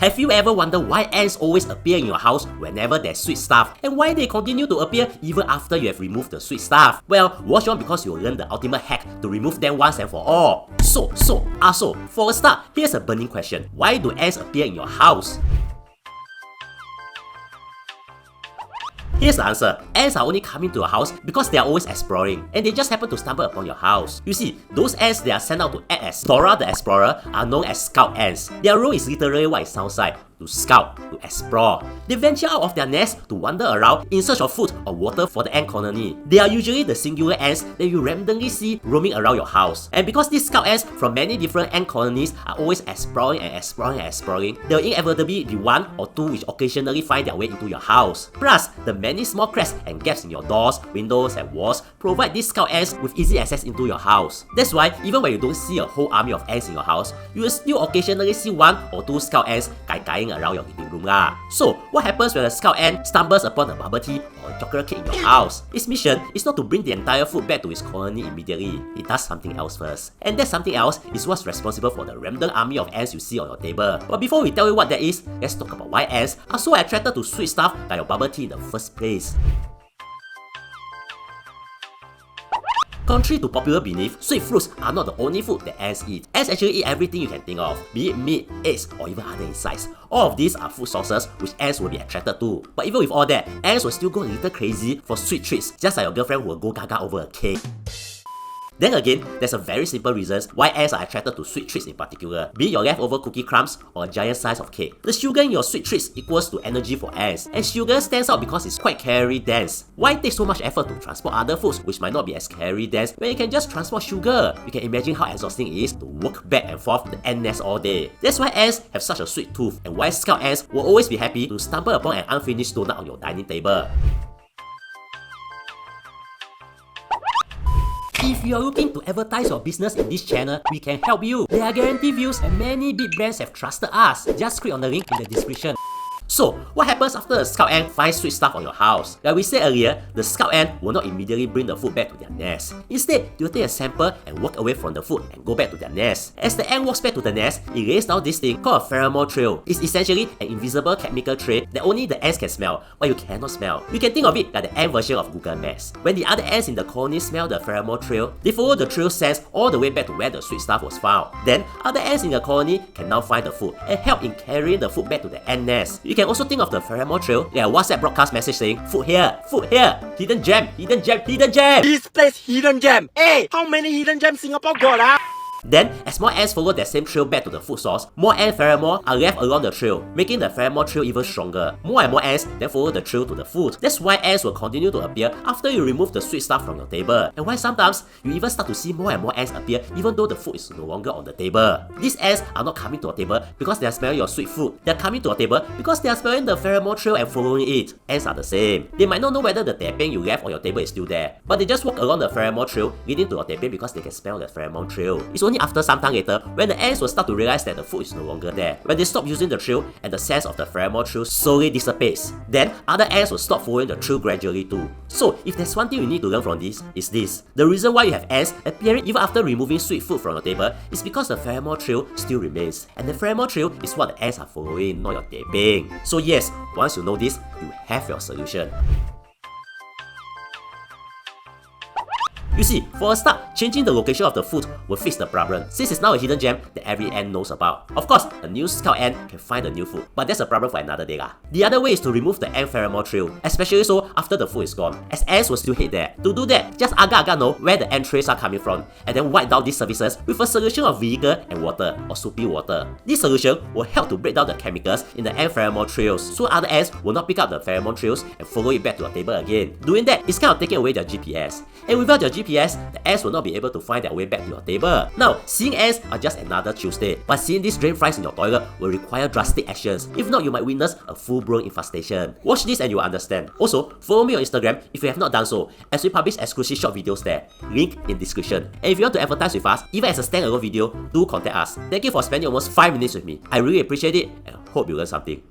Have you ever wondered why ants always appear in your house whenever there's sweet stuff, and why they continue to appear even after you have removed the sweet stuff? Well, watch on because you'll learn the ultimate hack to remove them once and for all. So, for a start, here's a burning question. Why do ants appear in your house? Here's the answer. Ants are only coming to your house because they are always exploring, and they just happen to stumble upon your house. You see, those ants they are sent out to act as Dora the Explorer are known as scout ants. Their role is literally what it sounds like. To scout, to explore. They venture out of their nest to wander around in search of food or water for the ant colony. They are usually the singular ants that you randomly see roaming around your house. And because these scout ants from many different ant colonies are always exploring, they'll inevitably be one or two which occasionally find their way into your house. Plus, the many small cracks and gaps in your doors, windows, and walls provide these scout ants with easy access into your house. That's why even when you don't see a whole army of ants in your house, you will still occasionally see one or two scout ants gai-gaiing around your living room lah. So, what happens when a scout ant stumbles upon a bubble tea or a chocolate cake in your house? Its mission is not to bring the entire food back to its colony immediately. It does something else first. And that something else is what's responsible for the random army of ants you see on your table. But before we tell you what that is, let's talk about why ants are so attracted to sweet stuff like your bubble tea in the first place. Contrary to popular belief, sweet fruits are not the only food that ants eat. Ants actually eat everything you can think of, be it meat, eggs, or even other insects. All of these are food sources which ants will be attracted to. But even with all that, ants will still go a little crazy for sweet treats, just like your girlfriend will go gaga over a cake. Then again, there's a very simple reason why ants are attracted to sweet treats in particular, be it your leftover cookie crumbs or a giant slice of cake. The sugar in your sweet treats equals to energy for ants, and sugar stands out because it's quite calorie-dense. Why take so much effort to transport other foods which might not be as calorie-dense when you can just transport sugar? You can imagine how exhausting it is to walk back and forth the ant nest all day. That's why ants have such a sweet tooth, and why scout ants will always be happy to stumble upon an unfinished donut on your dining table. If you are looking to advertise your business in this channel, we can help you. There are guaranteed views and many big brands have trusted us. Just click on the link in the description. So, what happens after a scout ant finds sweet stuff on your house? Like we said earlier, the scout ant will not immediately bring the food back to their nest. Instead, they'll take a sample and walk away from the food and go back to their nest. As the ant walks back to the nest, it lays down this thing called a pheromone trail. It's essentially an invisible chemical trail that only the ants can smell, but you cannot smell. You can think of it like the ant version of Google Maps. When the other ants in the colony smell the pheromone trail, they follow the trail sense all the way back to where the sweet stuff was found. Then, other ants in the colony can now find the food and help in carrying the food back to the ant nest. You can also think of the pheromone trail like a WhatsApp broadcast message saying, food here, hidden gem, hidden gem, hidden gem. This place hidden gem. Hey, how many hidden gems Singapore got ah? Then, as more ants follow that same trail back to the food source, more ant pheromone are left along the trail, making the pheromone trail even stronger. More and more ants then follow the trail to the food. That's why ants will continue to appear after you remove the sweet stuff from your table. And why sometimes you even start to see more and more ants appear even though the food is no longer on the table. These ants are not coming to your table because they are smelling your sweet food. They are coming to your table because they are smelling the pheromone trail and following it. Ants are the same. They might not know whether the teh-peng you left on your table is still there, but they just walk along the pheromone trail leading to your teh-peng because they can smell the pheromone trail. It's only after some time later when the ants will start to realize that the food is no longer there, when they stop using the trail and the sense of the pheromone trail slowly dissipates. Then other ants will stop following the trail gradually too. So if there's one thing you need to learn from this, is this. The reason why you have ants appearing even after removing sweet food from your table is because the pheromone trail still remains. And the pheromone trail is what the ants are following, not your teh-peng. So yes, once you know this, you have your solution. You see, for a start, changing the location of the food will fix the problem, since it's now a hidden gem that every ant knows about. Of course, a new scout ant can find the new food, but that's a problem for another day lah. The other way is to remove the ant pheromone trail, especially so after the food is gone, as ants will still hate there. To do that, just agak-agak know where the ant trails are coming from, and then wipe down these surfaces with a solution of vinegar and water, or soapy water. This solution will help to break down the chemicals in the ant pheromone trails, so other ants will not pick up the pheromone trails and follow it back to your table again. Doing that is kind of taking away their GPS, and without their GPS, the ants will not be able to find their way back to your table. Now, seeing ants are just another Tuesday, but seeing these drain flies in your toilet will require drastic actions. If not, you might witness a full-blown infestation. Watch this and you'll understand. Also, follow me on Instagram if you have not done so, as we publish exclusive short videos there. Link in description. And if you want to advertise with us, even as a standalone video, do contact us. Thank you for spending almost 5 minutes with me. I really appreciate it and hope you learned something.